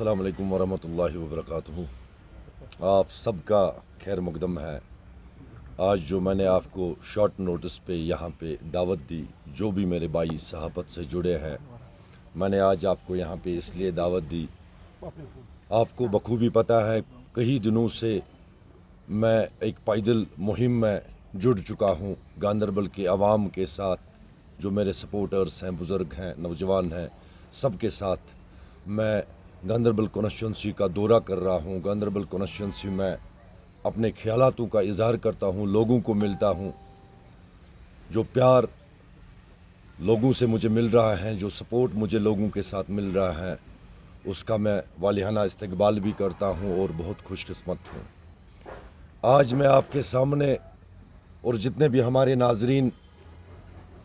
अस्सलाम वालेकुम वरहमतुल्लाहि वबरकातुहू। आप सबका खैर मकदम है। आज जो मैंने आपको शॉर्ट नोटिस पे यहाँ पे दावत दी, जो भी मेरे भाई सहाबत से जुड़े हैं, मैंने आज आपको यहाँ पे इसलिए दावत दी। आपको बखूबी पता है कई दिनों से मैं एक पैदल मुहिम में जुड़ चुका हूँ गांदरबल के अवाम के साथ, जो मेरे सपोर्टर्स हैं, बुज़ुर्ग हैं, नौजवान हैं, सबके साथ मैं गांदरबल कॉन्स्टिट्यूंसी का दौरा कर रहा हूँ। गांदरबल कॉन्स्टिट्यूंसी में अपने ख्यालातों का इजहार करता हूँ, लोगों को मिलता हूँ। जो प्यार लोगों से मुझे मिल रहा है, जो सपोर्ट मुझे लोगों के साथ मिल रहा है, उसका मैं वालिहाना इस्तकबाल भी करता हूँ और बहुत खुशकिस्मत हूँ। आज मैं आपके सामने और जितने भी हमारे नाजरीन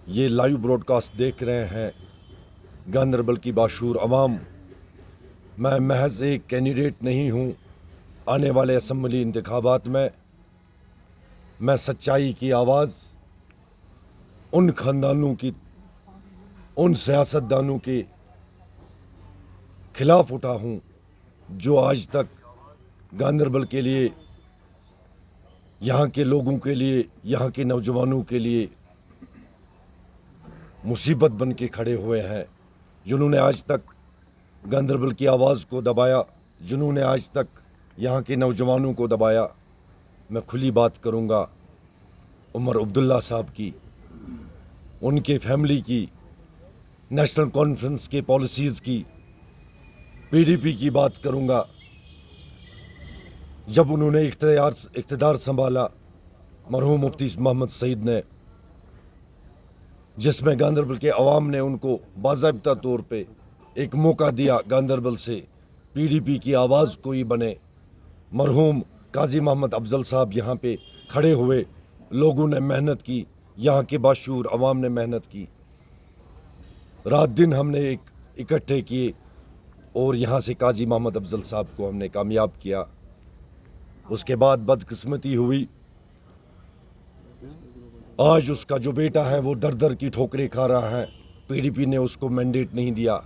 ये लाइव ब्रॉडकास्ट देख रहे हैं, गांदरबल की बाशूर अवाम, मैं महज एक कैंडिडेट नहीं हूँ। आने वाले असम्बली इंतखाबात में मैं सच्चाई की आवाज़ उन ख़ानदानों की, उन सियासतदानों के खिलाफ उठा हूँ जो आज तक गांदरबल के लिए, यहाँ के लोगों के लिए, यहाँ के नौजवानों के लिए मुसीबत बन के खड़े हुए हैं, जिन्होंने आज तक गांदरबल की आवाज़ को दबाया, जिन्होंने आज तक यहाँ के नौजवानों को दबाया। मैं खुली बात करूँगा उमर अब्दुल्ला साहब की, उनके फैमिली की, नेशनल कॉन्फ्रेंस के पॉलिसीज़ की, पीडीपी की बात करूँगा। जब उन्होंने इख्तिदार संभाला मरहूम मुफ्ती मोहम्मद सईद ने, जिसमें गांदरबल के अवाम ने उनको बाज़ाब्ता तौर पे एक मौका दिया गांदरबल से पीडीपी की आवाज़ कोई बने। मरहूम काजी मोहम्मद अफजल साहब यहाँ पे खड़े हुए, लोगों ने मेहनत की, यहाँ के बाशूर अवाम ने मेहनत की, रात दिन हमने एक इकट्ठे किए और यहाँ से काजी मोहम्मद अफजल साहब को हमने कामयाब किया। उसके बाद बदकिस्मती हुई, आज उसका जो बेटा है वो दर दर की ठोकरें खा रहा है। पीडीपी ने उसको मैंडेट नहीं दिया।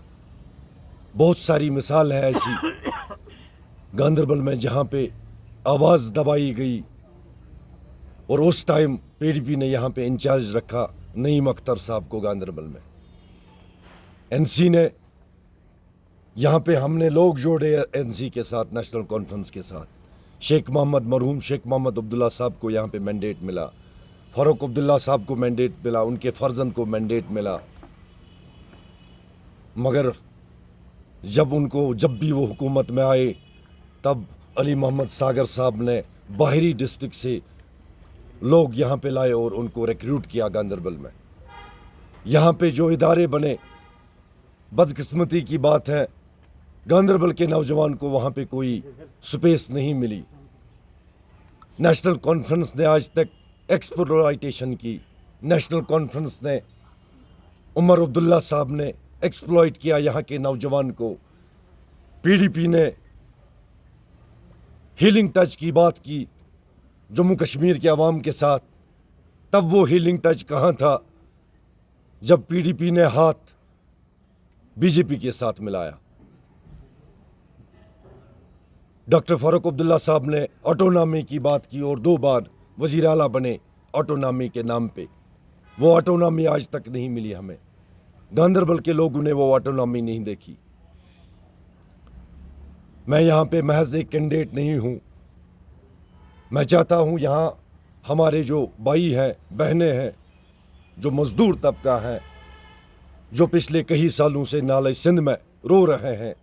बहुत सारी मिसाल है ऐसी गांदरबल में जहाँ पे आवाज़ दबाई गई, और उस टाइम पीडीपी ने यहाँ पे इंचार्ज रखा नईम अख्तर साहब को गांदरबल में। एनसी ने यहाँ पे हमने लोग जोड़े एनसी के साथ, नेशनल कॉन्फ्रेंस के साथ। मरहूम शेख मोहम्मद अब्दुल्ला साहब को यहाँ पे मैंडेट मिला, फारूक अब्दुल्ला साहब को मैंडेट मिला, उनके फर्जंद को मैंडेट मिला। मगर जब भी वो हुकूमत में आए, तब अली मोहम्मद सागर साहब ने बाहरी डिस्ट्रिक्ट से लोग यहाँ पे लाए और उनको रिक्रूट किया गांदरबल में। यहाँ पे जो इदारे बने, बदकिस्मती की बात है गांदरबल के नौजवान को वहाँ पे कोई स्पेस नहीं मिली। नेशनल कॉन्फ्रेंस ने आज तक एक्सप्लॉयटेशन की, नेशनल कॉन्फ्रेंस ने, उमर अब्दुल्ला साहब ने एक्सप्लॉइट किया यहाँ के नौजवान को। पीडीपी ने हीलिंग टच की बात की जम्मू कश्मीर के अवाम के साथ, तब वो हीलिंग टच कहाँ था जब पीडीपी ने हाथ बीजेपी के साथ मिलाया। डॉक्टर फारूक अब्दुल्ला साहब ने ऑटोनॉमी की बात की और 2 बार वज़ीर आला बने ऑटोनॉमी के नाम पे। वो ऑटोनॉमी आज तक नहीं मिली हमें। गांदरबल के लोगों ने वो ऑटोनॉमी नहीं देखी। मैं यहाँ पे महज एक कैंडिडेट नहीं हूँ। मैं चाहता हूँ यहाँ हमारे जो भाई हैं, बहनें हैं, जो मज़दूर तबका है, जो पिछले कई सालों से नाले सिंध में रो रहे हैं,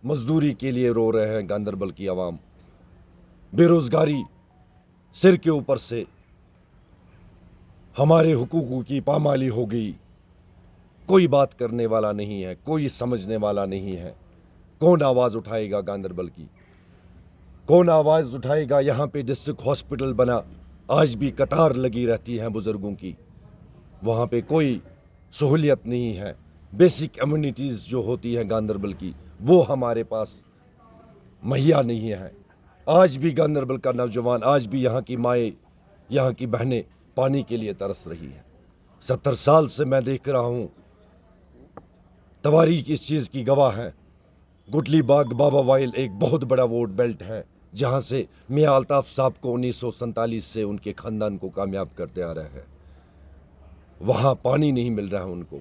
मजदूरी के लिए रो रहे हैं, गांदरबल की आवाम, बेरोज़गारी सिर के ऊपर से, हमारे हुकूकों की पामाली हो गई। कोई बात करने वाला नहीं है, कोई समझने वाला नहीं है। कौन आवाज़ उठाएगा गांदरबल की? कौन आवाज़ उठाएगा? यहाँ पे डिस्ट्रिक्ट हॉस्पिटल बना, आज भी कतार लगी रहती है बुज़ुर्गों की, वहाँ पे कोई सहूलियत नहीं है। बेसिक एम्यूनिटीज़ जो होती हैं गांदरबल की, वो हमारे पास मुहैया नहीं है। आज भी गांदरबल का नौजवान, आज भी यहाँ की माएँ, यहाँ की बहनें पानी के लिए तरस रही हैं। 70 साल से मैं देख रहा हूँ, तवारीख इस चीज़ की गवाह है। गुटली बाग बाबा वाइल एक बहुत बड़ा वोट बेल्ट है जहां से मियां अल्ताफ साहब को 1947 से उनके खानदान को कामयाब करते आ रहे हैं। वहाँ पानी नहीं मिल रहा है उनको।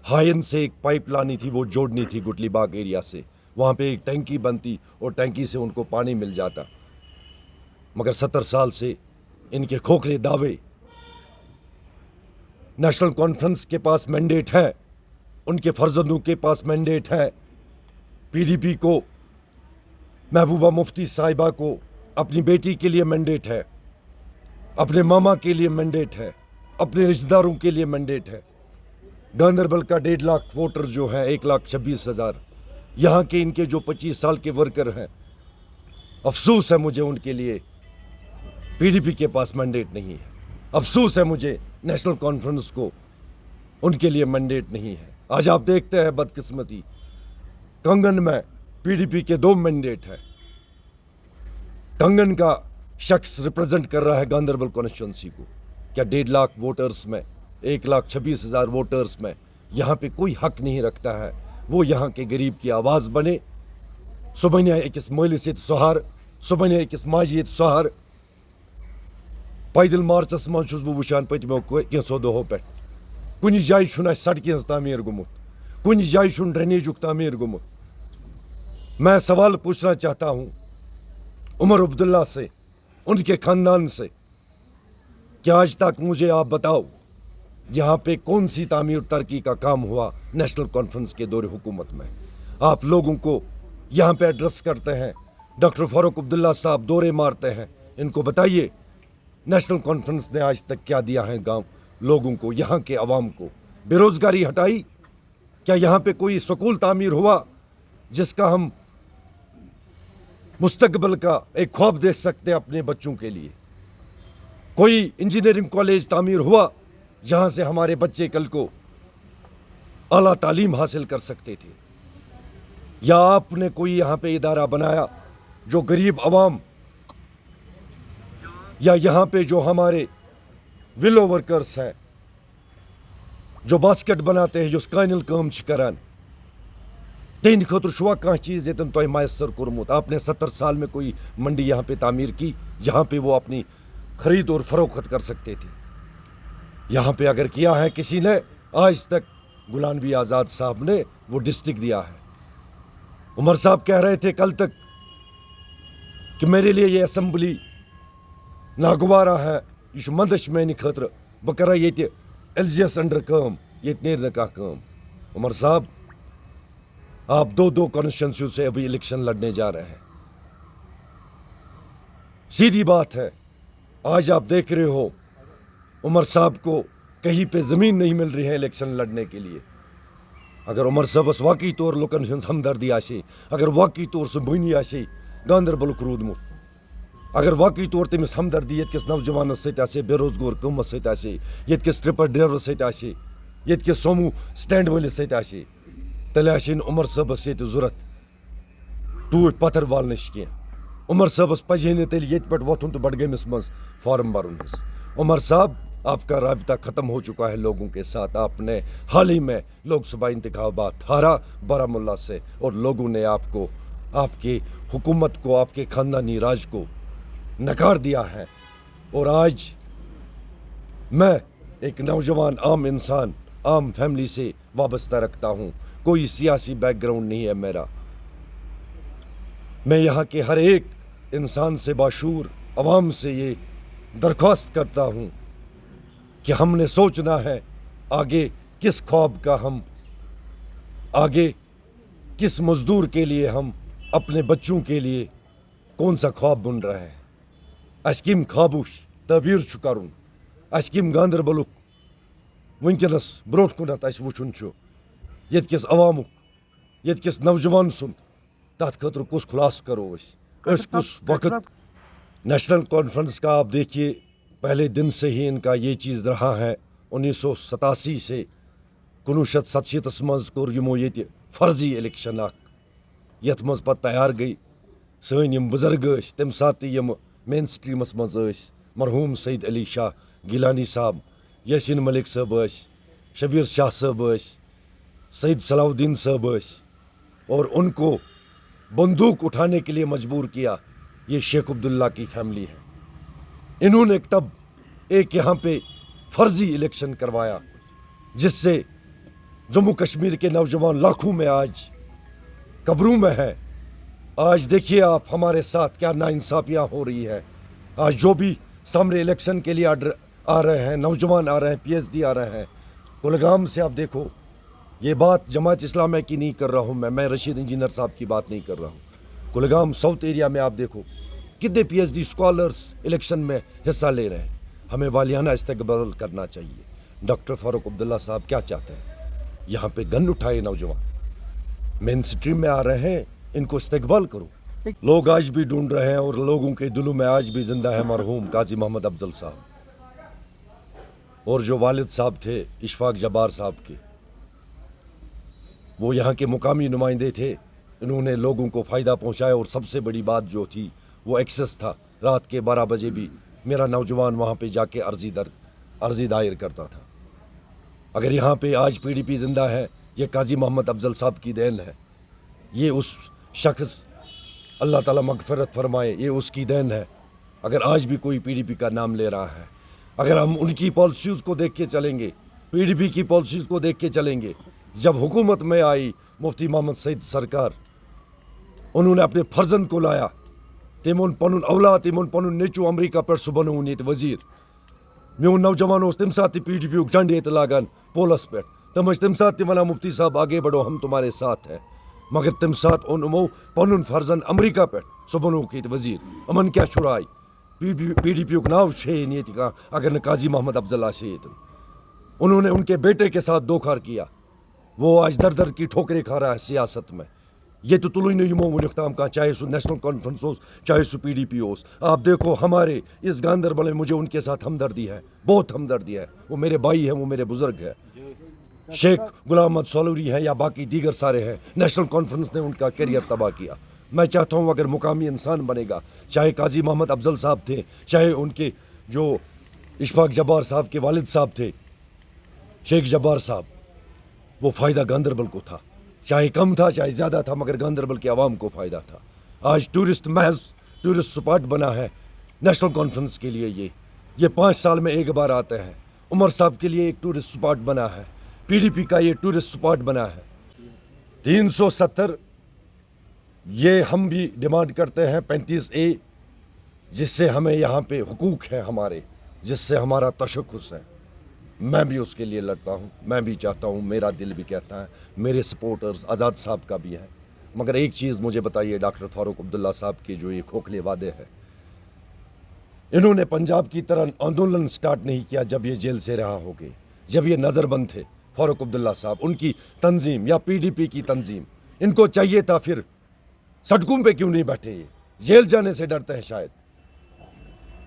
हायन से एक पाइप लानी थी, वो जोड़नी थी गुटली बाग एरिया से। वहाँ पे एक टंकी बनती और टंकी से उनको पानी मिल जाता। मगर 70 साल से इनके खोखले दावे। नेशनल कॉन्फ्रेंस के पास मैंडेट है, उनके फर्जंदों के पास मैंडेट है। पीडीपी को, महबूबा मुफ्ती साहिबा को अपनी बेटी के लिए मैंडेट है, अपने मामा के लिए मैंडेट है, अपने रिश्तेदारों के लिए मैंडेट है। गांदरबल का 1.5 लाख वोटर जो है 1,26,000, यहाँ के इनके जो 25 साल के वर्कर हैं, अफसोस है मुझे उनके लिए पीडीपी के पास मैंडेट नहीं है। अफसोस है मुझे नेशनल कॉन्फ्रेंस को उनके लिए मैंडेट नहीं है। आज आप देखते हैं बदकिस्मती, कंगन में पीडीपी के 2 मैंडेट है। कंगन का शख्स रिप्रेजेंट कर रहा है गांदरबल कॉन्स्टिट्यूंसी को। क्या 1.5 लाख वोटर्स में, 1,26,000 वोटर्स में यहाँ पे कोई हक नहीं रखता है वो यहाँ के गरीब की आवाज़ बने? सुबह अकिस मालिस सहार, सुबह अकिस माजी सहार। पैदल मार्चस मज वुचान पत्मो कैंसो दो पे कुछ जाय सड़क तामीर गुमुत, कुछ जाय ड्रेनेजुक तामीर गुमुत। मैं सवाल पूछना चाहता हूँ उमर अब्दुल्ला से, उनके खानदान से, कि आज तक मुझे आप बताओ यहाँ पे कौन सी तामीर तरक्की का काम हुआ नेशनल कॉन्फ्रेंस के दौरे हुकूमत में? आप लोगों को यहाँ पे एड्रेस करते हैं, डॉक्टर फारूक अब्दुल्ला साहब दौरे मारते हैं, इनको बताइए नेशनल कॉन्फ्रेंस ने आज तक क्या दिया है गांव लोगों को, यहाँ के अवाम को? बेरोजगारी हटाई? क्या यहाँ पे कोई स्कूल तामीर हुआ जिसका हम मुस्तकबिल का एक ख्वाब देख सकते हैं अपने बच्चों के लिए? कोई इंजीनियरिंग कॉलेज तामीर हुआ जहाँ से हमारे बच्चे कल को आला तालीम हासिल कर सकते थे? या आपने कोई यहाँ पे इदारा बनाया जो गरीब अवाम या यहाँ पे जो हमारे विलो वर्कर्स हैं जो बास्केट बनाते हैं, जो कानिल काम करान, तेन खतर छुआ कह चीज़ यतन तुम मैसर कोरमुत? आपने 70 साल में कोई मंडी यहाँ पे तामीर की जहाँ पे वो अपनी खरीद और फरोख्त कर सकते थे? यहाँ पे अगर किया है किसी ने आज तक, गुलाम नबी आज़ाद साहब ने वो डिस्ट्रिक्ट दिया है। उमर साहब कह रहे थे कल तक कि मेरे लिए ये असम्बली नागवारा है, यह मंदश मैंने खतर, बह कर ये LGS अंडर काम, ये नेर का काम। उमर साहब, आप 2 कॉन्स्टिट्यूंसी से अभी इलेक्शन लड़ने जा रहे हैं। सीधी बात है, आज आप देख रहे हो उमर साहब को कहीं पे ज़मीन नहीं मिल रही है इलेक्शन लड़ने के लिए। अगर उमर साहबस वाकई तौर लुकन हंस हमदर्दी आसे, अगर वाकई तौर सह बनी आसे गांदरबलुक रूदमुत, अगर वाकई तौर तमिस हमदर्दी यत्किस नौजवानस सत आसे, बेरोजगार कौमस सत आसे, यत्किस ट्रिपर ड्राइवर सत आसे, यत्किस सोमू स्टैंड वलिस सत आसे, तेल आसे उमर साहबस ये जरूरत टूट पत्थर वालनच कह। उमर साहबस पजे ने तेल ये पे वोथुन तो बडगमिस मज फॉर्म भरुन। उमर साहब, आपका राबता ख़त्म हो चुका है लोगों के साथ। आपने हाल ही में लोकसभा इंतखाबात हारा बारामुल्ला से और लोगों ने आपको, आपकी हुकूमत को, आपके ख़ानदानी राज को नकार दिया है। और आज मैं एक नौजवान आम इंसान, आम फैमिली से वाबस्ता रखता हूँ, कोई सियासी बैकग्राउंड नहीं है मेरा। मैं यहाँ के हर एक इंसान से, बाशूर अवाम से ये दरख्वास्त करता हूँ कि हमने सोचना है आगे किस ख्वाब का हम, आगे किस मजदूर के लिए हम अपने बच्चों के लिए कौन सा ख्वाब बुन रहे हैं। अस्किम ख्वाबुश तबीर करुन, अस्किम गांदरबलुक वनकस ब्रोट कुनत वुचुन यत्किस अवामुक, यत्किस नौजवान सुन तथ खतर कुस खुलास करो कुस वक्त। नेशनल कॉन्फ्रेंस का आप देखिए, पहले दिन से ही इनका ये चीज़ रहा है। 1987 से 1997 मज कोर यमो ये फर्जी इलेक्शन यथ मज पत तैयार गई सन यम बुजुर्ग तम सात यम मेन स्ट्रीमस मज मरहूम सईद अली शाह गिलानी साहब, यासीन मलिक साहब, शबीर शाह साहब, सईद सलाउद्दीन साहब, और उनको बंदूक उठाने के लिए मजबूर किया, ये शेख अब्दुल्ला की फैमिली है। इन्होंने तब एक यहाँ पे फर्जी इलेक्शन करवाया जिससे जम्मू कश्मीर के नौजवान लाखों में आज कब्रों में है। आज देखिए आप हमारे साथ क्या नाइंसाफियाँ हो रही है। आज जो भी सामने इलेक्शन के लिए आ रहे हैं, नौजवान आ रहे हैं, PhD आ रहे हैं कुलगाम से, आप देखो, ये बात जमात इस्लामिया की नहीं कर रहा हूँ मैं रशीद इंजीनियर साहब की बात नहीं कर रहा हूँ। कुलगाम साउथ एरिया में आप देखो कितने PhD स्कॉलर्स इलेक्शन में हिस्सा ले रहे हैं। हमें वालियाना इस्तकबाल करना चाहिए। डॉक्टर फारूक अब्दुल्ला साहब क्या चाहते हैं? यहाँ पे गन उठाए नौजवान मेन स्ट्रीम में आ रहे हैं, इनको इस्तकबाल करो। लोग आज भी ढूंढ रहे हैं और लोगों के दिलों में आज भी जिंदा है मरहूम काजी मोहम्मद अफजल साहब, और जो वालिद साहब थे इशफाक जब्बार साहब के, वो यहाँ के मुकामी नुमाइंदे थे। इन्होंने लोगों को फ़ायदा पहुँचाया और सबसे बड़ी बात जो थी वो एक्सेस था। रात के 12 बजे भी मेरा नौजवान वहाँ पे जाके अर्जी दायर करता था। अगर यहाँ पे आज PDP ज़िंदा है, ये काजी मोहम्मद अफजल साहब की देन है। ये उस शख्स, अल्लाह ताला मगफरत फरमाए, ये उसकी देन है। अगर आज भी कोई PDP का नाम ले रहा है, अगर हम उनकी पॉलिसीज़ को देख के चलेंगे, PDP की पॉलिसीज़ को देख के चलेंगे, जब हुकूमत में आई मुफ्ती मोहम्मद सईद सरकार, उन्होंने अपने फर्जन को लाया। तिमोन पनुन औलाद, तिमोन पनुन नेचू अमरीका पर सुबह वजीर। मोन नौजवानों तम साथ PDP झंडे लागान पोलस पे, तम तम साथ वन मुफ्ती साहब आगे बढ़ो, हम तुम्हारे साथ हैं। मगर तम साथ उन पनुन फर्जन अमरीका पे सुबह वजीर अमन क्या छुड़ाई PDP नाव शे नहीं का अगर न काजी मोहम्मद अफजल आशे। उन्होंने उनके बेटे के साथ धोखा किया। वो आज दर दर की ठोकरें खा रहा है सियासत में। ये तो तुलु नहीं वुनकताम का, चाहे सो नेशनल कॉन्फ्रेंस हो, चाहे सो PDP हो। आप देखो हमारे इस गांधरबल में मुझे उनके साथ हमदर्दी है, बहुत हमदर्दी है। वो मेरे भाई हैं, वो मेरे बुजुर्ग हैं। शेख गुलाम अहमद सोलूरी हैं या बाकी दीगर सारे हैं। नेशनल कॉन्फ्रेंस ने उनका करियर तबाह किया। मैं चाहता हूँ अगर मुकामी इंसान बनेगा, चाहे काजी मोहम्मद अफजल साहब थे, चाहे उनके जो इशफाक जब्बार साहब के वालिद साहब थे शेख जब्बार साहब, वो फ़ायदा गांधरबल को था, चाहे कम था चाहे ज़्यादा था, मगर गांधरबल के आवाम को फ़ायदा था। आज महज टूरिस्ट स्पॉट बना है नेशनल कॉन्फ्रेंस के लिए। ये 5 साल में एक बार आते हैं। उमर साहब के लिए एक टूरिस्ट स्पॉट बना है, PDP का ये टूरिस्ट स्पॉट बना है। 370 ये हम भी डिमांड करते हैं 35A, जिससे हमें यहाँ पे हुकूक है हमारे, जिससे हमारा तशख्खुस है। मैं भी उसके लिए लड़ता हूँ, मैं भी चाहता हूँ, मेरा दिल भी कहता है, मेरे सपोर्टर्स आज़ाद साहब का भी है। मगर एक चीज़ मुझे बताइए, डॉक्टर फारूक अब्दुल्ला साहब के जो ये खोखले वादे हैं, इन्होंने पंजाब की तरह आंदोलन स्टार्ट नहीं किया जब ये जेल से रहा हो गए, जब ये नज़रबंद थे फारूक अब्दुल्ला साहब, उनकी तंजीम या PDP की तंजीम। इनको चाहिए था फिर सड़कों पे क्यों नहीं बैठे? ये जेल जाने से डरते हैं शायद।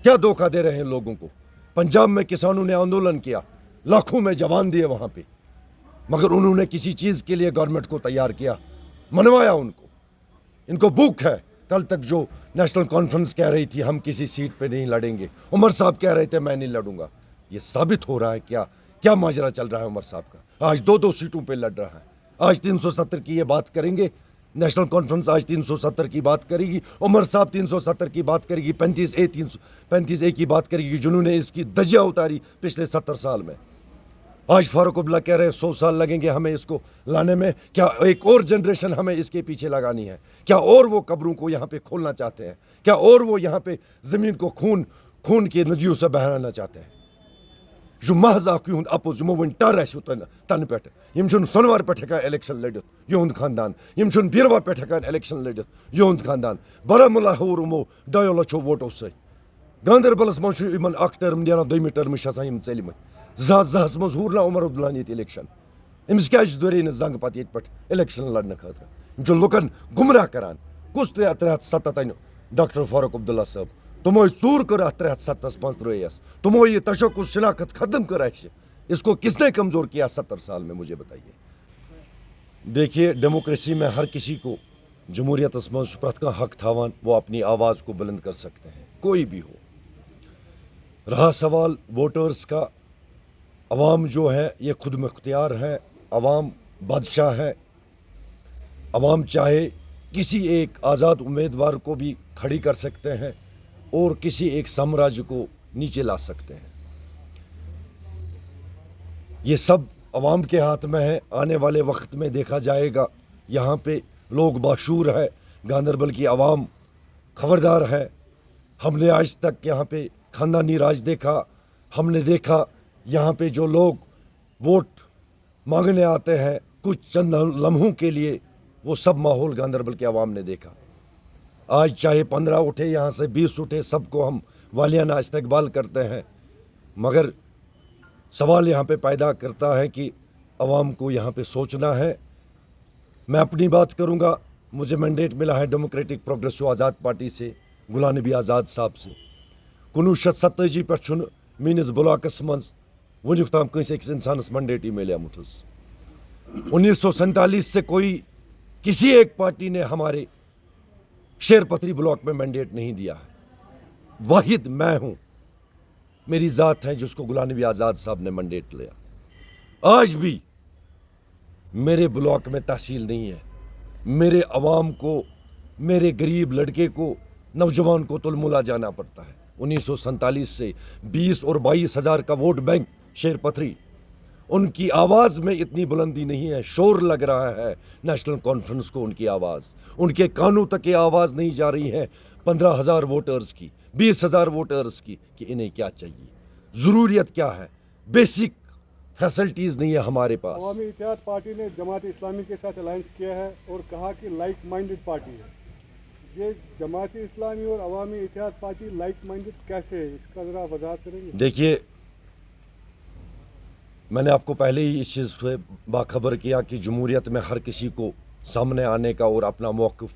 क्या धोखा दे रहे हैं लोगों को? पंजाब में किसानों ने आंदोलन किया, लाखों में जवान दिए वहाँ पे, मगर उन्होंने किसी चीज़ के लिए गवर्नमेंट को तैयार किया, मनवाया उनको। इनको भूख है। कल तक जो नेशनल कॉन्फ्रेंस कह रही थी हम किसी सीट पे नहीं लड़ेंगे, उमर साहब कह रहे थे मैं नहीं लड़ूंगा। ये साबित हो रहा है क्या माजरा चल रहा है उमर साहब का। आज 2-2 सीटों पे लड़ रहा है। आज 370 की ये बात करेंगे, नेशनल कॉन्फ्रेंस आज 370 की बात करेगी, उमर साहब 370 की बात करेगी, 35A की बात करेगी, जिन्होंने इसकी दजिया उतारी पिछले 70 साल में। आज फारूक अब्दुल्ला कह रहे हैं 100 साल लगेंगे हमें इसको लाने में। क्या एक और जनरेशन हमें इसके पीछे लगानी है? क्या और वो कब्रों को यहाँ पे खोलना चाहते हैं? क्या और वो यहाँ पे ज़मीन को खून की नदियों से बहराना चाहते हैं? जो महज आकि अपोज यमो वन टर तन पे यम सोनवार पे हेकान इलेक्शन लड़ित यहद खानदान, यम बीरवार पे हेकान इलेक्शन लड़ित यहद खानदान। बारामूला हूर यमो 2 लाखों वोटों से। गांधरबलस मन टर्म नेरान, 2 टर्म यम चलम 2000 मज हूर ना उमर अब्दुल्ला ये इलेक्शन। अमिस क्या दोरे जंग पे पे इलेक्शन लड़ने खतर लुकन गुमराह करान। कुछ 370 अन डॉक्टर फारूक अब्दुल्ला साहब, तुमो चूर कर 370 मज त्रयस, तुमो ये तशक्कुस शनाख्त खत्म कर। इसको किसने कमज़ोर किया 70 साल में, मुझे बताइए। देखिए, डेमोक्रेसी में हर किसी को जमहूरियत मज प्रत का हक थावान, वो अपनी आवाज़ को बुलंद कर सकते हैं, कोई भी हो। रहा सवाल वोटर्स का, अवाम जो है ये खुद मुख्तियार है, अवाम बादशाह है। अवाम चाहे किसी एक आज़ाद उम्मीदवार को भी खड़ी कर सकते हैं और किसी एक साम्राज्य को नीचे ला सकते हैं। ये सब अवाम के हाथ में है। आने वाले वक्त में देखा जाएगा। यहाँ पे लोग बाशूर है, गांदरबल की आवाम खबरदार है। हमने आज तक यहाँ पे खानदानी राज देखा। हमने देखा यहाँ पे जो लोग वोट मांगने आते हैं कुछ चंद लम्हों के लिए, वो सब माहौल गांदरबल के आवाम ने देखा। आज चाहे 15 उठे, यहाँ से 20 उठे, सबको हम वालियाना इस्तकबाल करते हैं। मगर सवाल यहाँ पे पैदा करता है कि आवाम को यहाँ पे सोचना है। मैं अपनी बात करूँगा। मुझे मैंडेट मिला है डेमोक्रेटिक प्रोग्रेसिव आज़ाद पार्टी से, गुलाम नबी आज़ाद साहब से। 1970 पे मीनिस ब्लॉकस मज वनुक ताम कंस अकिस इंसानस मैंडेट मिलेमुत। 1947 से कोई किसी एक पार्टी ने हमारे शेरपत्री ब्लॉक में मैंडेट नहीं दिया है। वाहिद मैं हूँ, मेरी ज़ात है जिसको गुलाम नबी आज़ाद साहब ने मैंडेट लिया। आज भी मेरे ब्लॉक में तहसील नहीं है। मेरे अवाम को, मेरे गरीब लड़के को, नौजवान को तुलमुला जाना पड़ता है। 1947 से 20 और 22 हज़ार का वोट बैंक शेरपत्री, उनकी आवाज़ में इतनी बुलंदी नहीं है। शोर लग रहा है नेशनल कॉन्फ्रेंस को, उनकी आवाज़, उनके कानों तक ये आवाज़ नहीं जा रही है 15,000 वोटर्स की, 20,000 वोटर्स की, कि इन्हें क्या चाहिए, ज़रूरियत क्या है। बेसिक फैसिलिटीज़ नहीं है हमारे पास। अवामी इत्तेहाद पार्टी ने जमात इस्लामी के साथ अलायंस किया है और कहा कि लाइक माइंडेड पार्टी है। ये जमात इस्लामी और अवामी इत्तेहाद पार्टी लाइक माइंडेड कैसे है, इसका ज़रा वजाहत करेंगे? देखिए, मैंने आपको पहले ही इस चीज़ से बाखबर किया कि जमहूरियत में हर किसी को सामने आने का और अपना मौक़िफ़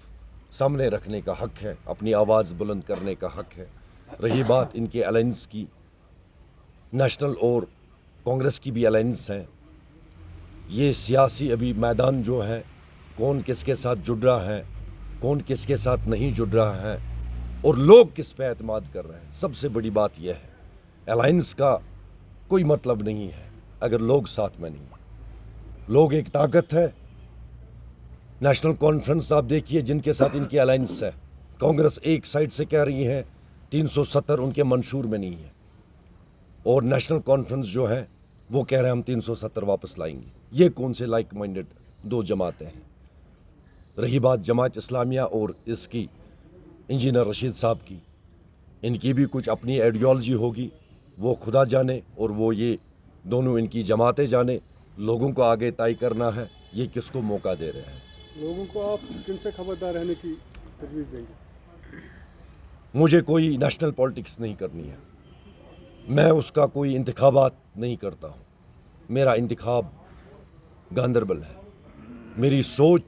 सामने रखने का हक़ है, अपनी आवाज़ बुलंद करने का हक़ है। रही बात इनके अलायंस की, नेशनल और कांग्रेस की भी अलायंस है। ये सियासी अभी मैदान जो है, कौन किसके साथ जुड़ रहा है, कौन किसके साथ नहीं जुड़ रहा है और लोग किस पे एतमाद कर रहे हैं, सबसे बड़ी बात यह है। अलायंस का कोई मतलब नहीं है अगर लोग साथ में नहीं हैं। लोग एक ताकत है। नेशनल कॉन्फ्रेंस आप देखिए जिनके साथ इनकी अलायंस है, कांग्रेस एक साइड से कह रही है 370 उनके मंशूर में नहीं है, और नेशनल कॉन्फ्रेंस जो है वो कह रहे हैं हम 370 वापस लाएंगे। ये कौन से लाइक माइंडेड दो जमातें हैं। रही बात जमात इस्लामिया और इसकी इंजीनियर रशीद साहब की, इनकी भी कुछ अपनी आइडियोलॉजी होगी, वो खुदा जाने और वो ये दोनों इनकी जमातें जाने। लोगों को आगे तय करना है ये किसको मौका दे रहे हैं। लोगों को आप किन से खबरदार रहने की तजवीज़ देंगे? मुझे कोई नेशनल पॉलिटिक्स नहीं करनी है, मैं उसका कोई इंतखाबात नहीं करता हूँ। मेरा इंतखाब गांदरबल है। मेरी सोच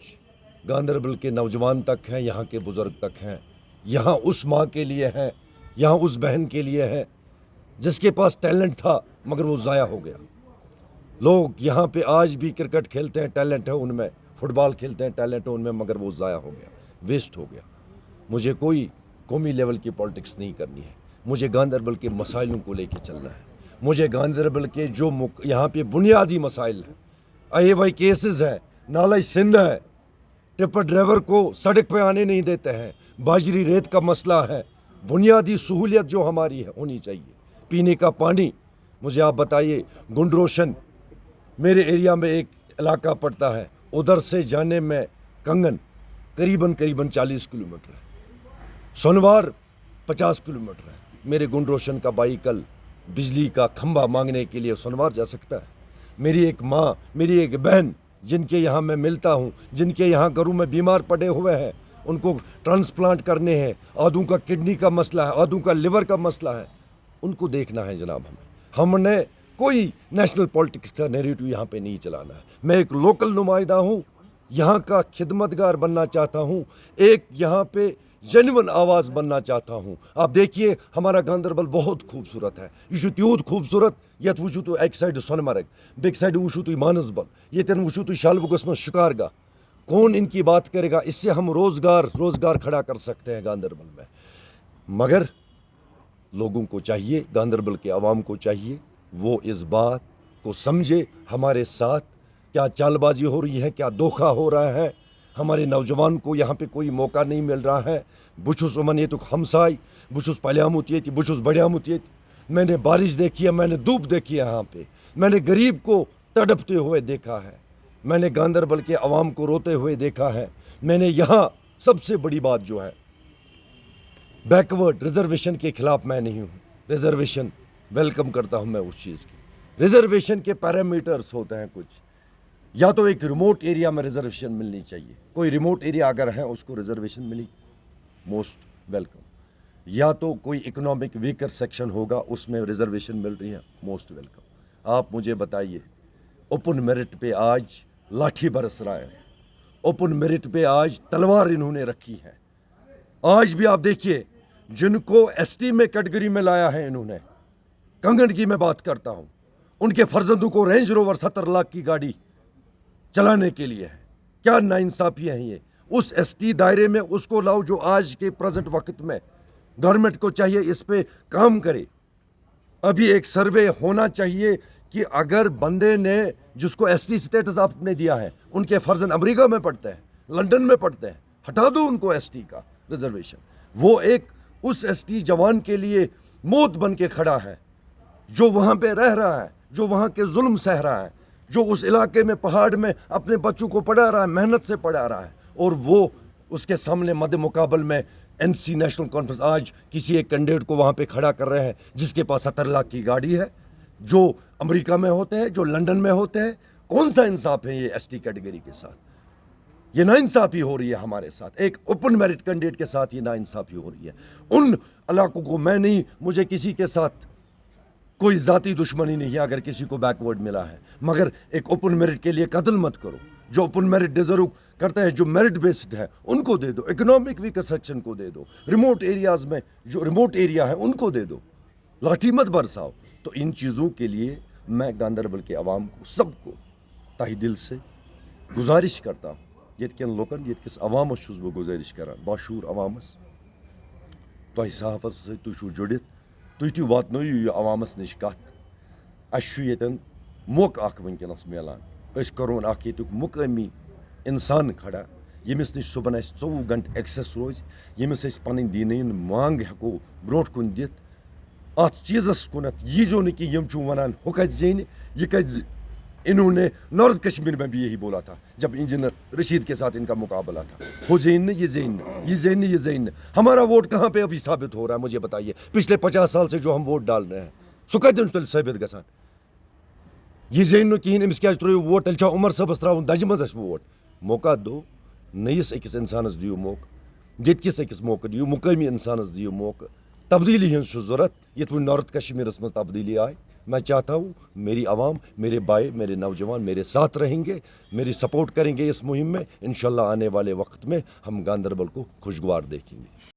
गांदरबल के नौजवान तक है, यहाँ के बुज़ुर्ग तक हैं, यहाँ उस माँ के लिए है, यहाँ उस बहन के लिए है जिसके पास टैलेंट था मगर वो ज़ाया हो गया। लोग यहाँ पे आज भी क्रिकेट खेलते हैं, टैलेंट है उनमें, फुटबॉल खेलते हैं, टैलेंट है उनमें, मगर वो ज़ाया हो गया, वेस्ट हो गया। मुझे कोई कौमी लेवल की पॉलिटिक्स नहीं करनी है। मुझे गांदरबल के मसाइलों को लेके चलना है। मुझे गांदरबल के जो यहाँ पे बुनियादी मसाइल हैं, IAY केसेस हैं, नाला सिंध है, टिप्पर ड्राइवर को सड़क पे आने नहीं देते हैं, बाजरी रेत का मसला है, बुनियादी सहूलियत जो हमारी है होनी चाहिए। पीने का पानी, मुझे आप बताइए, गुंडरोशन मेरे एरिया में एक इलाका पड़ता है, उधर से जाने में कंगन करीबन 40 किलोमीटर है, सोनवार 50 किलोमीटर है। मेरे गुंडरोशन का भाई कल बिजली का खंभा मांगने के लिए सोनवार जा सकता है। मेरी एक माँ, मेरी एक बहन जिनके यहाँ मैं मिलता हूँ, जिनके यहाँ घरों में बीमार पड़े हुए हैं, उनको ट्रांसप्लांट करने हैं, आधों का किडनी का मसला है, आधों का लिवर का मसला है, उनको देखना है जनाब। हमने कोई नेशनल पॉलिटिक्स का नैरेटिव यहाँ पे नहीं चलाना है। मैं एक लोकल नुमाइंदा हूँ, यहाँ का खिदमतगार बनना चाहता हूँ, एक यहाँ पे जेन्युइन आवाज़ बनना चाहता हूँ। आप देखिए हमारा गांदरबल बहुत खूबसूरत है, यह तूत खूबसूरत, यत वुचू तो एक साइड सोनमर्ग, बेक साइड वुचू तो मानसबल, ये वुचू तो शालबुगस में शिकारगा। कौन इनकी बात करेगा? इससे हम रोज़गार खड़ा कर सकते हैं गांदरबल में। मगर लोगों को चाहिए, गांदरबल के आवाम को चाहिए, वो इस बात को समझे हमारे साथ क्या चालबाजी हो रही है, क्या धोखा हो रहा है। हमारे नौजवान को यहाँ पे कोई मौका नहीं मिल रहा है। बुछुस उमन ये तो हमसाई बुछुस पलियामुत ये बुछुस बढ़ियामुत ये मैंने बारिश देखी है, मैंने धूप देखी है यहाँ पे, मैंने गरीब को तड़पते हुए देखा है, मैंने गांदरबल के अवाम को रोते हुए देखा है। मैंने यहाँ सबसे बड़ी बात जो है बैकवर्ड रिजर्वेशन के खिलाफ मैं नहीं हूँ। रिजर्वेशन वेलकम करता हूँ मैं उस चीज़ की। रिजर्वेशन के पैरामीटर्स होते हैं कुछ, या तो एक रिमोट एरिया में रिजर्वेशन मिलनी चाहिए, कोई रिमोट एरिया अगर है उसको रिजर्वेशन मिली मोस्ट वेलकम, या तो कोई इकोनॉमिक वीकर सेक्शन होगा उसमें रिजर्वेशन मिल रही है मोस्ट वेलकम। आप मुझे बताइए ओपन मेरिट पे आज लाठी बरस रहा है, ओपन मेरिट पे आज तलवार इन्होंने रखी है। आज भी आप देखिए जिनको एसटी में कैटेगरी में लाया है इन्होंने, कंगन की मैं बात करता हूं, उनके फर्जंदों को रेंज रोवर 70 लाख की गाड़ी चलाने के लिए है। क्या नाइंसाफी है ये। उस एसटी दायरे में उसको लाओ जो आज के प्रेजेंट वक्त में गवर्नमेंट को चाहिए इस पे काम करे। अभी एक सर्वे होना चाहिए कि अगर बंदे ने जिसको एसटी स्टेटस आपने दिया है उनके फर्जंद अमेरिका में पढ़ते हैं, लंदन में पढ़ते हैं, हटा दो उनको एसटी का रिजर्वेशन। वो एक उस एसटी जवान के लिए मौत बन के खड़ा है जो वहाँ पे रह रहा है, जो वहाँ के जुल्म सह रहा है, जो उस इलाके में पहाड़ में अपने बच्चों को पढ़ा रहा है, मेहनत से पढ़ा रहा है, और वो उसके सामने मद मुकाबल में एनसी नेशनल कॉन्फ्रेंस आज किसी एक कैंडिडेट को वहाँ पे खड़ा कर रहे हैं जिसके पास 70 लाख की गाड़ी है, जो अमेरिका में होते हैं, जो लंदन में होते हैं। कौन सा इंसाफ है ये एसटी कैटेगरी के साथ? ये नाइंसाफी हो रही है हमारे साथ, एक ओपन मेरिट कैंडिडेट के साथ ये नाइंसाफी हो रही है। उन इलाकों को मैं नहीं, मुझे किसी के साथ कोई जाती दुश्मनी नहीं है अगर किसी को बैकवर्ड मिला है, मगर एक ओपन मेरिट के लिए कत्ल मत करो। जो ओपन मेरिट डिजर्व करते हैं, जो मेरिट बेस्ड है उनको दे दो, इकोनॉमिक वीकर सेक्शन को दे दो, रिमोट एरियाज में जो रिमोट एरिया है उनको दे दो, लाठी मत बरसाओ। तो इन चीज़ों के लिए मैं गांदरबल के अवाम को सबको तहे दिल से गुजारिश करता हूँ। यतकन लोकन यतकिस अवामस छुस बह गुजारिश करान, बाशूर अवामस तुह सहाफत सत तुह जुड़ित तुह वातनयु यह अवामस नश कत। अस यतन मौक अख वनकनस मिलान, अस करोन अख यतुक मुकामी इंसान खड़ा यमिस नश सुबह 24 घंटे एक्सेस रोज, यमिस अस पन दीन मांग हेको ब्रोट कुन दित। अत चीज़स कुनत यी जो कि यम वनान हु कत जेन यह कत। इन्होंने नॉर्थ कश्मीर में भी यही बोला था जब इंजीनियर रशीद के साथ इनका मुकाबला था, हो जेन ये जेन ये जेन ये जेन। हमारा वोट कहाँ पे अभी साबित हो रहा है मुझे बताइए? पिछले 50 साल से जो हम वोट डाल रहे हैं सो कत साबित गसान ये जेन कहें अमिस क्या त्रो वोट तेल उमर सबस त्रा दज मज वोट। मौका दो नयस अकिस इंसानस दियो मौक, यस अकिस मौका दियो, मुकामी इंसानस दियो मौका। तब्दीली हज जरूरत ये नॉर्थ कश्मीरस मज तब्दीली आए। मैं चाहता हूँ मेरी आवाम, मेरे भाई, मेरे नौजवान मेरे साथ रहेंगे, मेरी सपोर्ट करेंगे इस मुहिम में। इंशाल्लाह आने वाले वक्त में हम गांदरबल को खुशगवार देखेंगे।